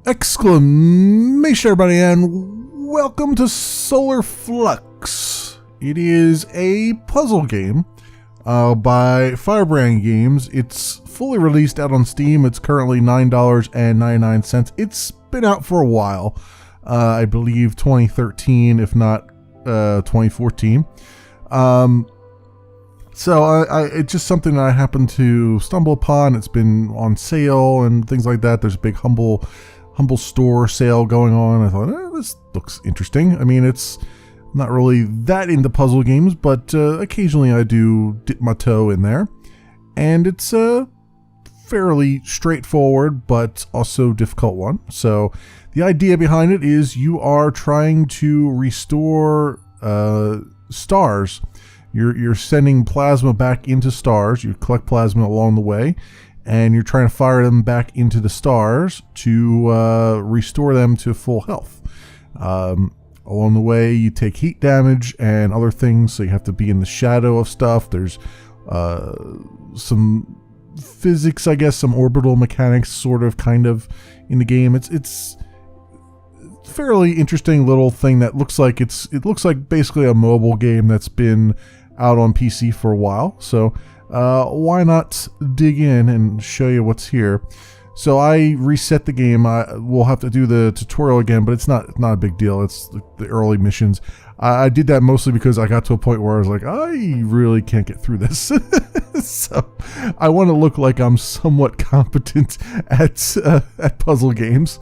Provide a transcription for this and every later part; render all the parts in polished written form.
Exclamation, everybody, and welcome to Solar Flux. It is a puzzle game by Firebrand Games. It's fully released out on Steam. It's currently $9.99. It's been out for a while. I believe 2013, if not 2014. So it's just something that I happened to stumble upon. It's been on sale and things like that. There's a big humble store sale going on. I thought, this looks interesting. I mean, it's not really that into puzzle games, but occasionally I do dip my toe in there. And it's a fairly straightforward, but also difficult one. So the idea behind it is you are trying to restore stars. You're sending plasma back into stars. You collect plasma along the way, and you're trying to fire them back into the stars to restore them to full health. Along the way, you take heat damage and other things, so you have to be in the shadow of stuff. There's some physics, I guess, some orbital mechanics, sort of, kind of, in the game. It's fairly interesting little thing that looks like it looks like basically a mobile game that's been out on PC for a while. So why not dig in and show you what's here. So I reset the game. We'll have to do the tutorial again, but it's not a big deal. It's the early missions. I did that mostly because I got to a point where I was like, I really can't get through this. So I want to look like I'm somewhat competent at puzzle games.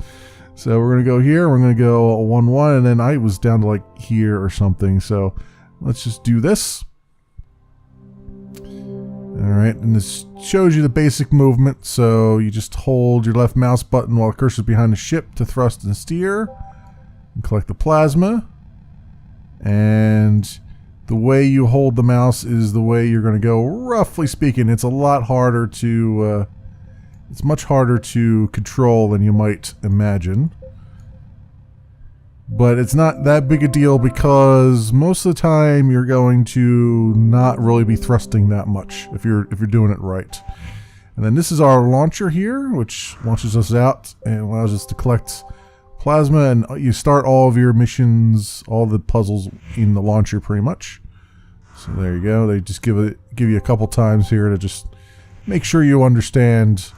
So we're going to go here. We're going to go 1-1, and then I was down to like here or something. So let's just do this. Alright, and this shows you the basic movement. So you just hold your left mouse button while the cursor is behind the ship to thrust and steer. And collect the plasma. And the way you hold the mouse is the way you're going to go. Roughly speaking, it's a lot harder to... it's much harder to control than you might imagine. But it's not that big a deal because most of the time you're going to not really be thrusting that much if you're doing it right. And then this is our launcher here, which launches us out and allows us to collect plasma, and you start all of your missions, all the puzzles in the launcher pretty much. So there you go. They just give you a couple times here to just make sure you understand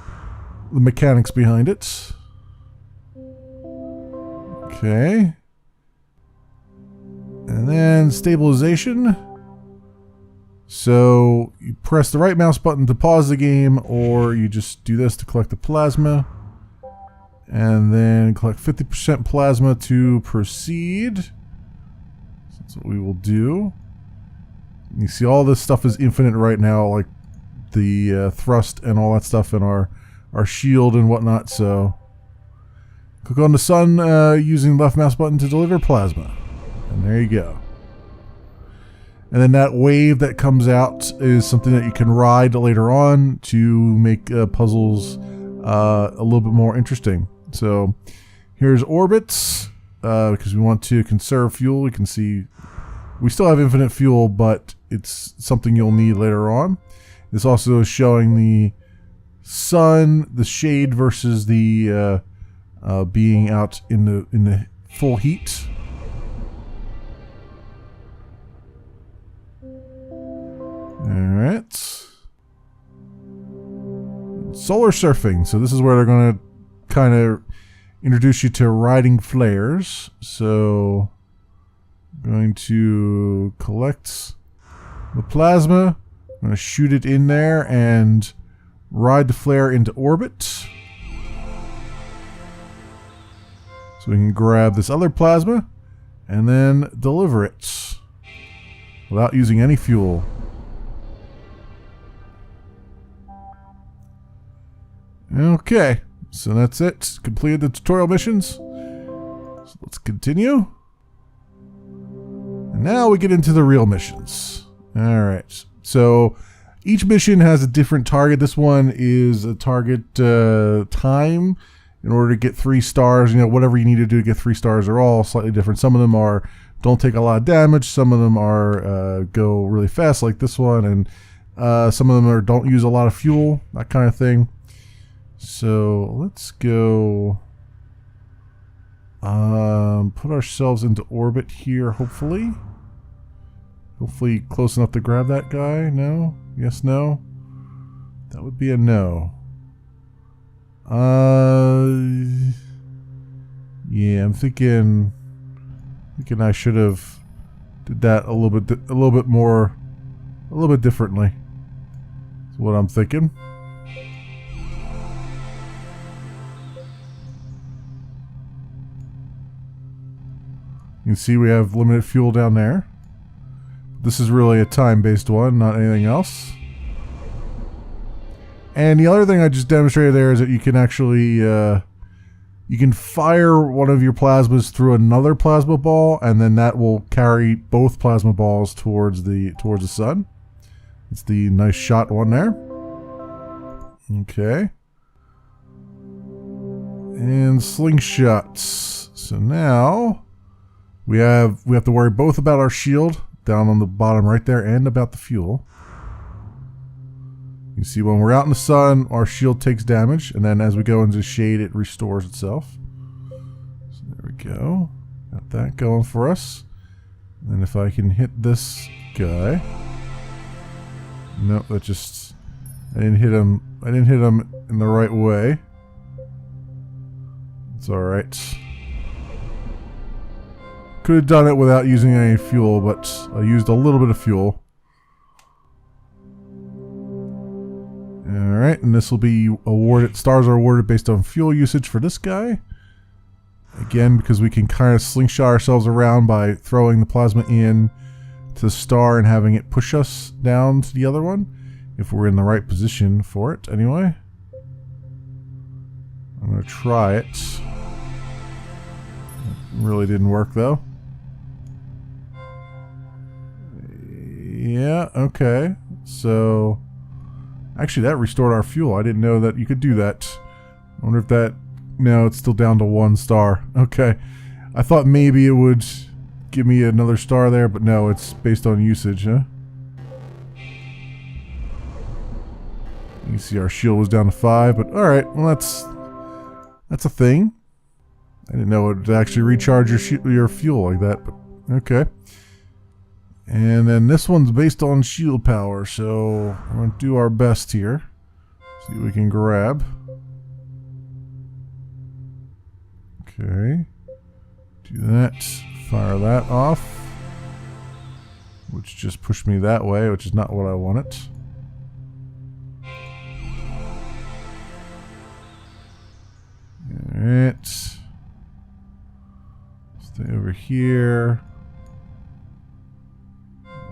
the mechanics behind it. Okay. And then stabilization. So you press the right mouse button to pause the game, or you just do this to collect the plasma. And then collect 50% plasma to proceed. So that's what we will do. You see all this stuff is infinite right now, like the thrust and all that stuff in our shield and whatnot. So click on the sun using the left mouse button to deliver plasma. And there you go. And then that wave that comes out is something that you can ride later on to make puzzles a little bit more interesting. So here's orbits, because we want to conserve fuel. You can see we still have infinite fuel, but it's something you'll need later on. This also is showing the sun, the shade versus the being out in the full heat. Alright. Solar surfing. So this is where they're going to kind of introduce you to riding flares. So I'm going to collect the plasma. I'm going to shoot it in there and ride the flare into orbit. So we can grab this other plasma and then deliver it without using any fuel. Okay, so that's it. Completed the tutorial missions. So let's continue. And now we get into the real missions. Alright, so each mission has a different target. This one is a target time in order to get 3 stars. You know, whatever you need to do to get 3 stars are all slightly different. Some of them are don't take a lot of damage. Some of them are go really fast, like this one. And some of them are don't use a lot of fuel, that kind of thing. So let's go put ourselves into orbit here, hopefully. Hopefully close enough to grab that guy. No? Yes, no? That would be a no. Yeah, I'm thinking I should have did that a little bit more, a little bit differently. That's what I'm thinking. You can see we have limited fuel down there. This is really a time-based one, not anything else. And the other thing I just demonstrated there is that you can actually you can fire one of your plasmas through another plasma ball, and then that will carry both plasma balls towards the sun. It's the nice shot one there. Okay. And slingshots. So now we have to worry both about our shield down on the bottom right there and about the fuel. You see when we're out in the sun, our shield takes damage, and then as we go into shade, it restores itself. So there we go. Got that going for us. And if I can hit this guy. Nope, that just... I didn't hit him in the right way. It's alright. Could have done it without using any fuel, but I used a little bit of fuel. Alright, and this will be awarded, stars are awarded based on fuel usage for this guy. Again, because we can kind of slingshot ourselves around by throwing the plasma in to the star and having it push us down to the other one. If we're in the right position for it, anyway. I'm going to try it. It really didn't work, though. Yeah, okay. So... actually, that restored our fuel. I didn't know that you could do that. I wonder if that... no, it's still down to 1 star. Okay. I thought maybe it would give me another star there, but no, it's based on usage, huh? You can see our shield was down to 5, but alright, well that's a thing. I didn't know it would actually recharge your fuel like that, but okay. And then this one's based on shield power, so we're going to do our best here. See what we can grab. Okay. Do that. Fire that off. Which just pushed me that way, which is not what I wanted. Alright. Stay over here.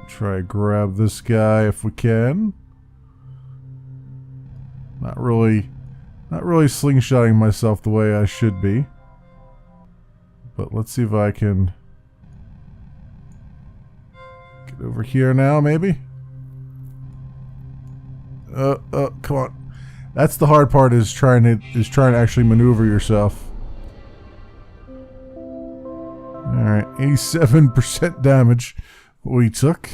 Try to grab this guy if we can. Not really slingshotting myself the way I should be. But let's see if I can get over here now, maybe. Come on. That's the hard part, is trying to actually maneuver yourself. Alright, 87% damage we took.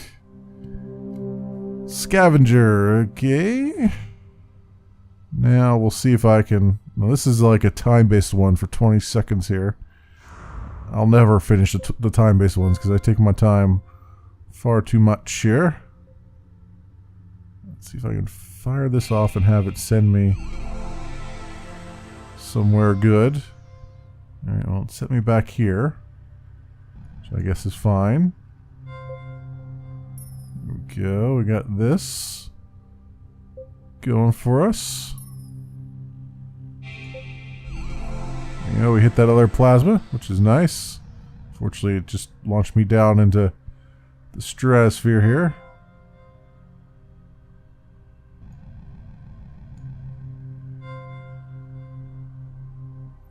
Scavenger, okay. Now we'll see if I can... well, this is like a time-based one for 20 seconds here. I'll never finish the time-based ones because I take my time far too much here. Let's see if I can fire this off and have it send me somewhere good. Alright, well, it set me back here, which I guess is fine. There we go, we got this going for us. You know, we hit that other plasma, which is nice. Fortunately, it just launched me down into the stratosphere here.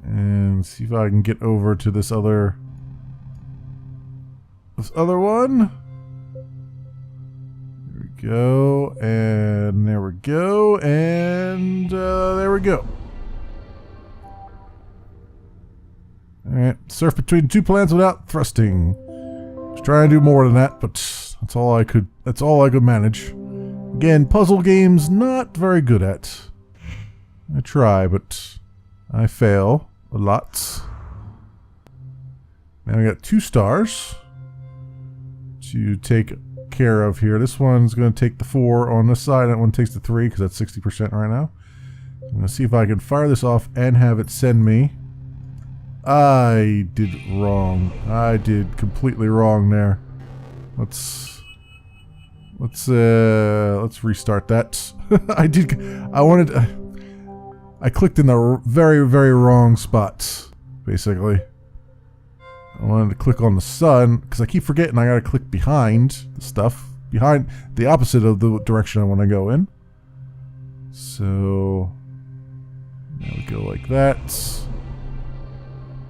And see if I can get over to this other one. There we go, and there we go, and there we go. Alright, surf between 2 planets without thrusting. Was trying to do more than that, but that's all I could manage. Again, puzzle games not very good at. I try, but I fail a lot. Now we got 2 stars to take care of here. This one's going to take the 4 on this side. That one takes the 3 because that's 60% right now. I'm going to see if I can fire this off and have it send me. I did wrong. I did completely wrong there. Let's restart that. I clicked in the very, very wrong spots, basically. I wanted to click on the sun, because I keep forgetting I gotta click behind the stuff. Behind the opposite of the direction I want to go in. So, now we go like that.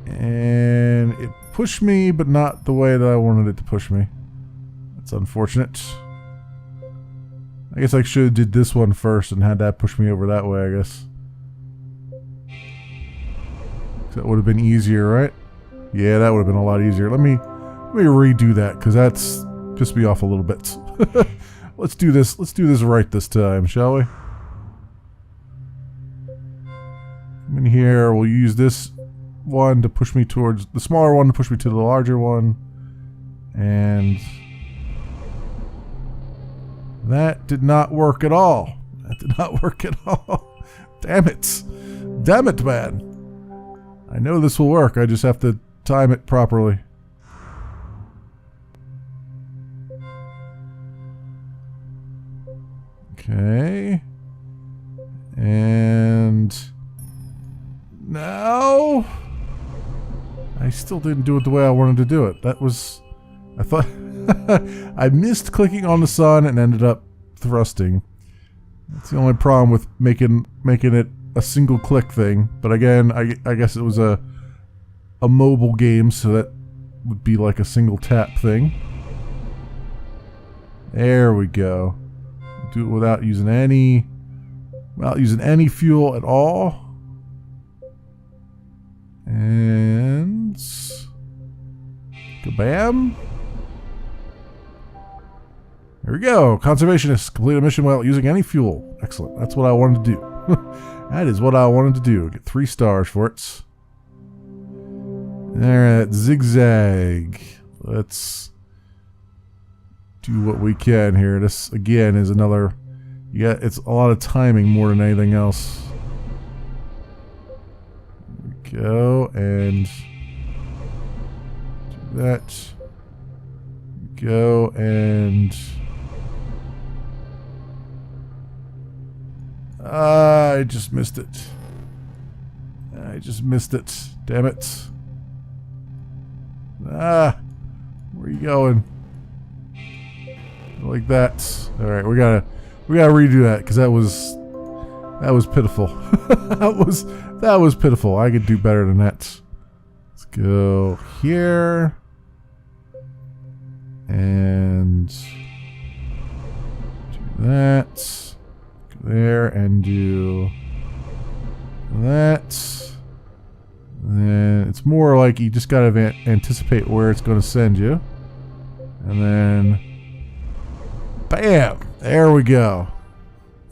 And it pushed me, but not the way that I wanted it to push me. That's unfortunate. I guess I should have did this one first and had that push me over that way, I guess. That would have been easier, right? Yeah, that would have been a lot easier. Let me redo that, because that's pissed me off a little bit. Let's do this right this time, shall we? Come in here, we'll use this one to push me towards the smaller one to push me to the larger one. And that did not work at all. That did not work at all. Damn it. Damn it, man. I know this will work. I just have to time it properly. Okay. And now I still didn't do it the way I wanted to do it. That was, I thought I missed clicking on the sun and ended up thrusting. That's the only problem with making it a single click thing. But again, I guess it was a mobile game, so that would be like a single tap thing. There we go. Do it without using any fuel at all. And kabam. There we go. Conservationists complete a mission without using any fuel. Excellent. That's what I wanted to do. That is what I wanted to do. Get 3 stars for it. Alright, zigzag. Let's do what we can here. This again is another, yeah, it's a lot of timing more than anything else. There we go, and do that. Go, and I just missed it. I just missed it. Damn it. Ah, where are you going? Like that. All right, we gotta redo that because that was pitiful. that was pitiful. I could do better than that. Let's go here and do that. Go there and do that. And it's more like you just gotta anticipate where it's going to send you. And then bam! There we go.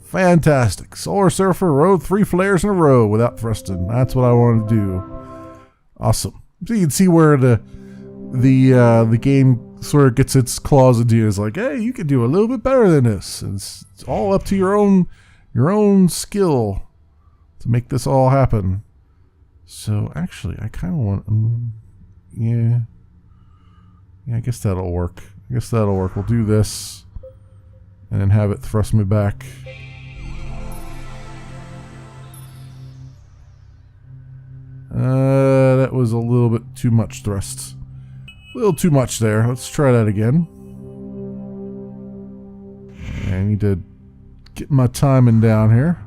Fantastic. Solar Surfer rode 3 flares in a row without thrusting. That's what I wanted to do. Awesome. So you can see where the game sort of gets its claws into you. It's like, hey, you can do a little bit better than this. It's all up to your own skill to make this all happen. So actually, I kind of want, yeah, I guess that'll work. We'll do this, and then have it thrust me back. That was a little bit too much thrust. A little too much there. Let's try that again. I need to get my timing down here.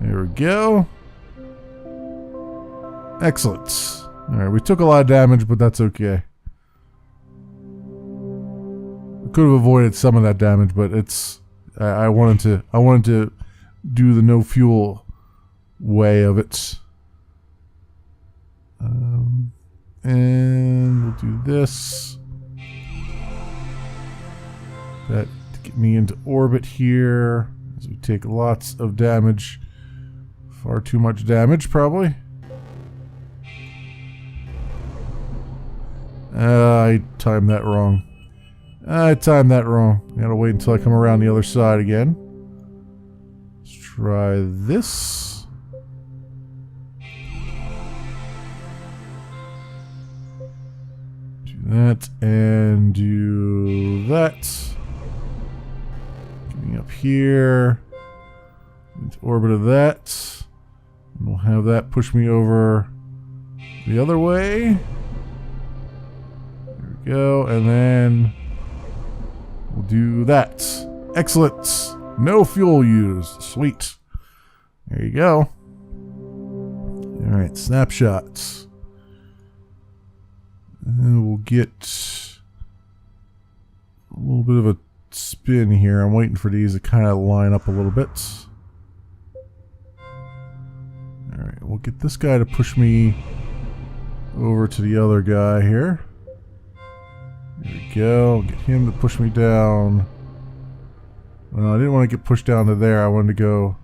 There we go. Excellent. Alright, we took a lot of damage, but that's okay. We could have avoided some of that damage, but it's I wanted to do the no fuel way of it. And we'll do this. That to get me into orbit here. As we take lots of damage. Far too much damage, probably. I timed that wrong. I timed that wrong. I gotta wait until I come around the other side again. Let's try this. Do that and do that. Getting up here. Into orbit of that. And we'll have that push me over the other way. There we go. And then we'll do that. Excellent. No fuel used. Sweet. There you go. Alright, snapshots. And we'll get a little bit of a spin here. I'm waiting for these to kind of line up a little bit. Alright, we'll get this guy to push me over to the other guy here. There we go. Get him to push me down. Well, I didn't want to get pushed down to there. I wanted to go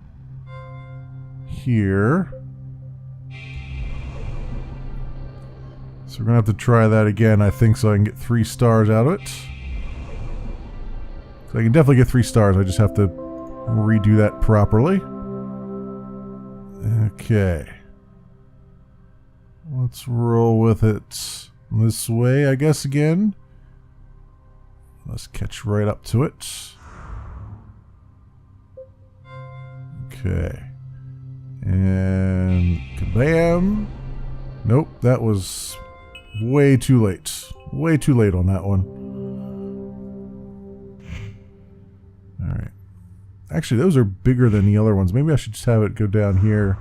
here. So we're going to have to try that again, I think, so I can get 3 stars out of it. So I can definitely get 3 stars. I just have to redo that properly. Okay. Let's roll with it this way, I guess, again. Let's catch right up to it. Okay. And kabam. Nope, that was way too late. Way too late on that one. Alright. Actually, those are bigger than the other ones. Maybe I should just have it go down here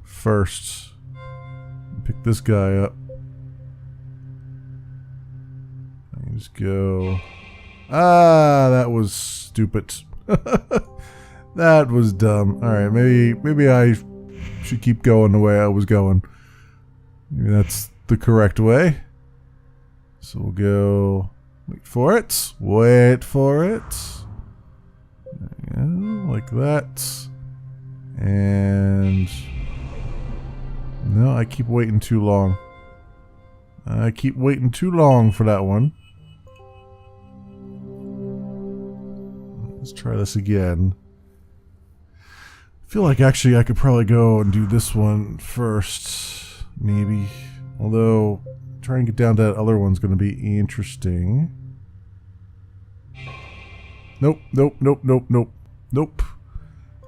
first. Pick this guy up. I can just go... Ah, that was stupid. That was dumb. Alright, maybe I should keep going the way I was going. Maybe that's the correct way. So we'll go... Wait for it. Wait for it. There you go, like that. And... No, I keep waiting too long. I keep waiting too long for that one. Let's try this again. I feel like actually I could probably go and do this one first. Maybe. Although, trying to get down to that other one's going to be interesting. Nope, nope, nope, nope, nope. Nope.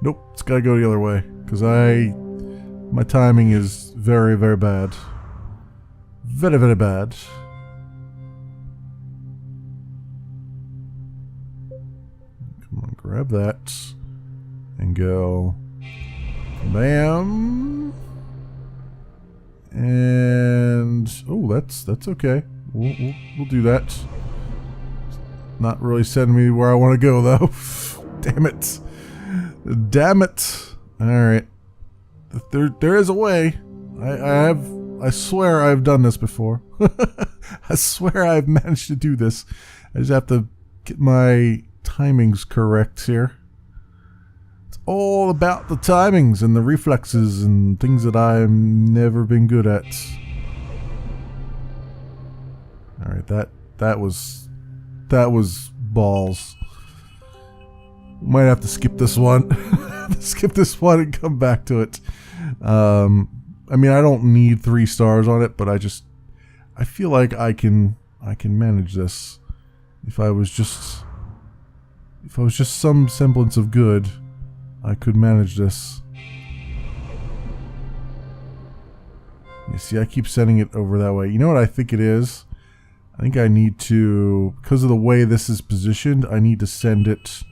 Nope, it's got to go the other way. Because my timing is very, very bad. Very, very bad. Come on, grab that. And go. Bam. And... Oh, that's okay. We'll do that. Not really sending me where I want to go, though. Damn it. Damn it. Alright. There is a way. I swear I've done this before. I swear I've managed to do this. I just have to get my timings correct here. It's all about the timings and the reflexes and things that I've never been good at. Alright, that was balls. Might have to skip this one. Skip this one and come back to it. I mean, I don't need 3 stars on it, but I feel like I can manage this. If I was just some semblance of good, I could manage this. You see, I keep sending it over that way. You know what I think it is? I think I need to, because of the way this is positioned, I need to send it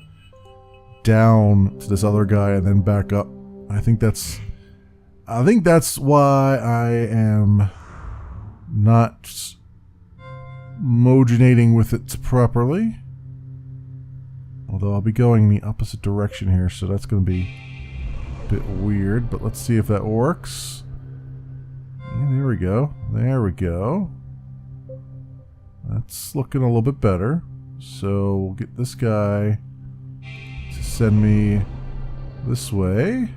down to this other guy and then back up. I think that's why I am not mogenating with it properly. Although I'll be going the opposite direction here, so that's going to be a bit weird. But let's see if that works. And there we go. There we go. That's looking a little bit better. So we'll get this guy to send me this way.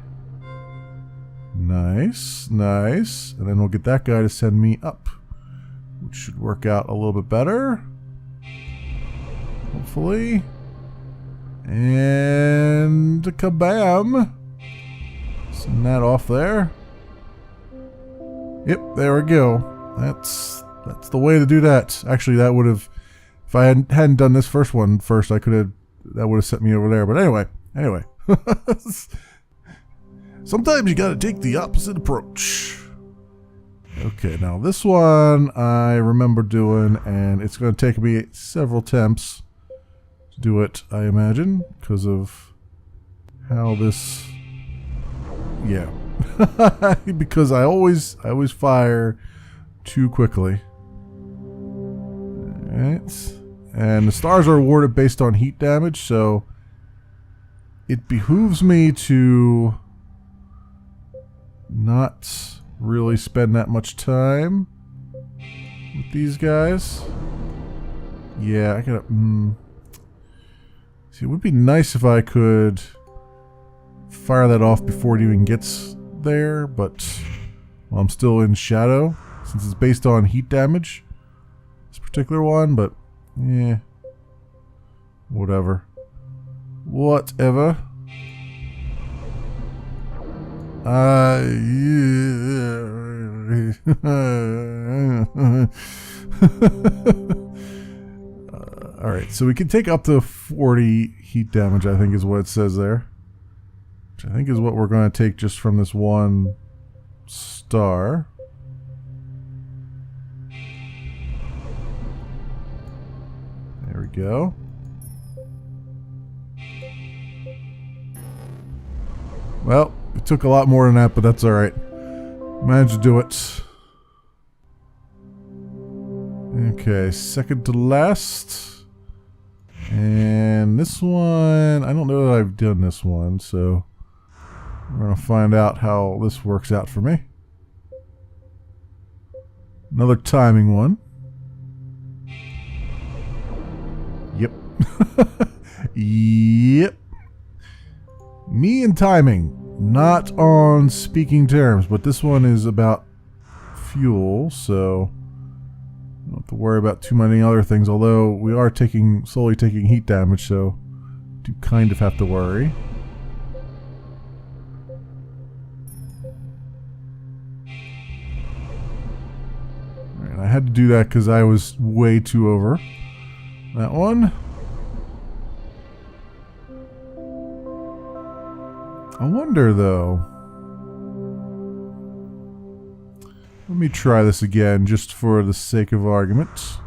Nice, nice. And then we'll get that guy to send me up, which should work out a little bit better. Hopefully. And kabam! Send that off there. Yep, there we go. That's the way to do that. Actually, that would have, if I hadn't done this first one first, that would have sent me over there. But anyway. Sometimes you gotta take the opposite approach. Okay, now this one I remember doing, and it's gonna take me several attempts to do it, I imagine, because of how this, yeah. Because I always fire too quickly. Alright. And the stars are awarded based on heat damage, so it behooves me to not really spend that much time with these guys. Yeah, I gotta... See, it would be nice if I could fire that off before it even gets there, but well, I'm still in shadow since it's based on heat damage, this particular one, but yeah, whatever. Alright, so we can take up to 40 heat damage, I think is what it says there. Which I think is what we're going to take just from this one star. There we go. Well, it took a lot more than that, but that's alright. Managed to do it. Okay, second to last. And this one, I don't know that I've done this one, so we're going to find out how this works out for me. Another timing one. Yep. Yep. Me and timing, not on speaking terms, but this one is about fuel, so don't have to worry about too many other things, although we are slowly taking heat damage, so do kind of have to worry. Alright, I had to do that because I was way too over. That one. I wonder though. Let me try this again, just for the sake of argument.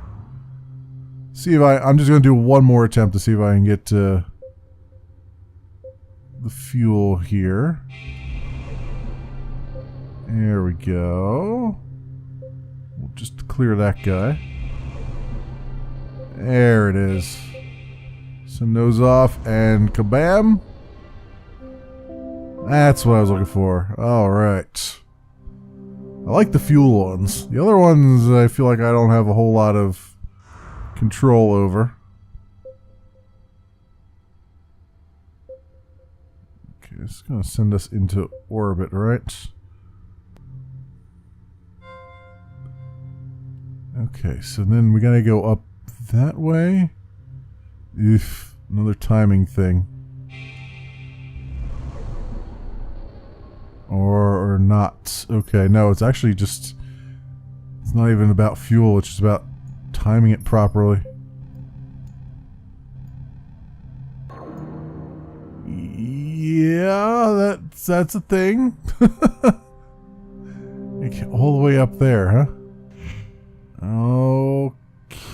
See if I'm just going to do one more attempt to see if I can get the fuel here. There we go. We'll just clear that guy. There it is. Send those off and kabam. That's what I was looking for. Alright. I like the fuel ones. The other ones I feel like I don't have a whole lot of control over. Okay, it's going to send us into orbit, right? Okay, so then we got to go up that way. Oof, another timing thing. Or not. Okay, no, it's actually just... It's not even about fuel, it's just about timing it properly. Yeah, that's a thing. Okay, all the way up there, huh?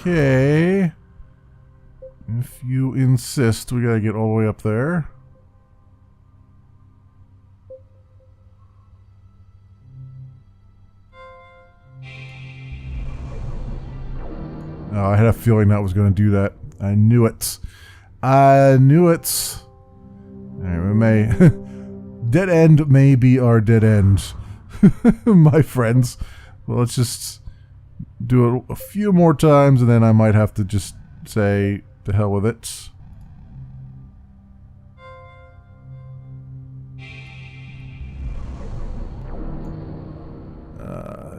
Okay. If you insist, we gotta get all the way up there. Oh, I had a feeling that was going to do that. I knew it. I knew it. Alright, we may... dead end may be our dead end. My friends. Well, let's just do it a few more times and then I might have to just say to hell with it.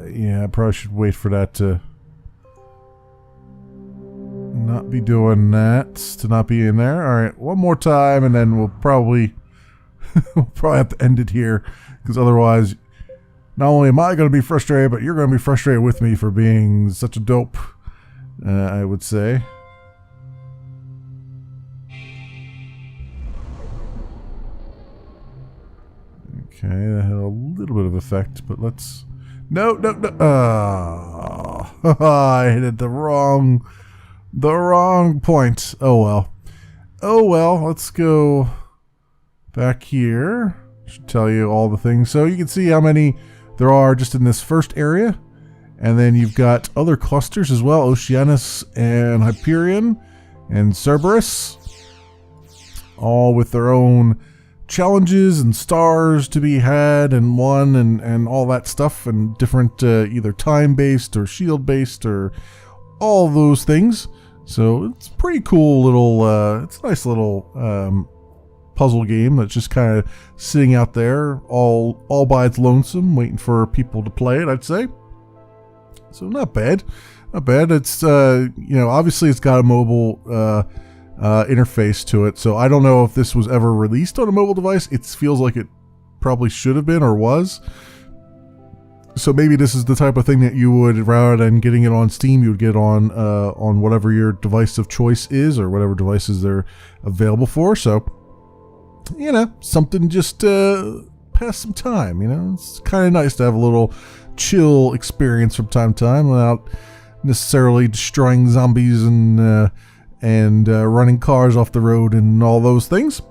Yeah, I probably should wait for that to not be doing that, to not be in there. All right, one more time, and then we'll probably have to end it here, because otherwise, not only am I going to be frustrated, but you're going to be frustrated with me for being such a dope, I would say. Okay, that had a little bit of effect, but let's... No. Oh, I hit it the wrong point. Oh well, let's go back here. Should tell you all the things. So you can see how many there are just in this first area. And then you've got other clusters as well. Oceanus and Hyperion and Cerberus. All with their own challenges and stars to be had and won and all that stuff. And different either time-based or shield-based or all those things. So it's a pretty cool little, it's a nice little puzzle game that's just kind of sitting out there all by its lonesome, waiting for people to play it, I'd say. So not bad. It's, obviously it's got a mobile interface to it. So I don't know if this was ever released on a mobile device. It feels like it probably should have been or was. So maybe this is the type of thing that you would, rather than getting it on Steam, you would get on whatever your device of choice is, or whatever devices they're available for. So, something just pass some time. It's kind of nice to have a little chill experience from time to time without necessarily destroying zombies and running cars off the road and all those things.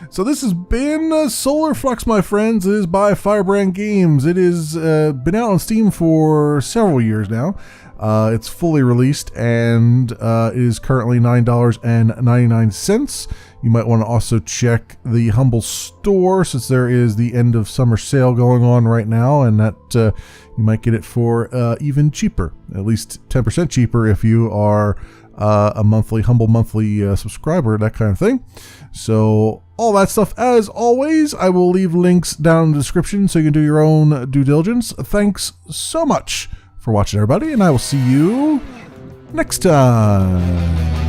So this has been Solar Flux, my friends. It is by Firebrand Games. It has been out on Steam for several years now. It's fully released and it is currently $9.99. You might want to also check the Humble Store, since there is the end of summer sale going on right now, and that you might get it for even cheaper, at least 10% cheaper if you are a Humble monthly subscriber, that kind of thing. So all that stuff, as always, I will leave links down in the description so you can do your own due diligence. Thanks so much for watching, everybody, and I will see you next time.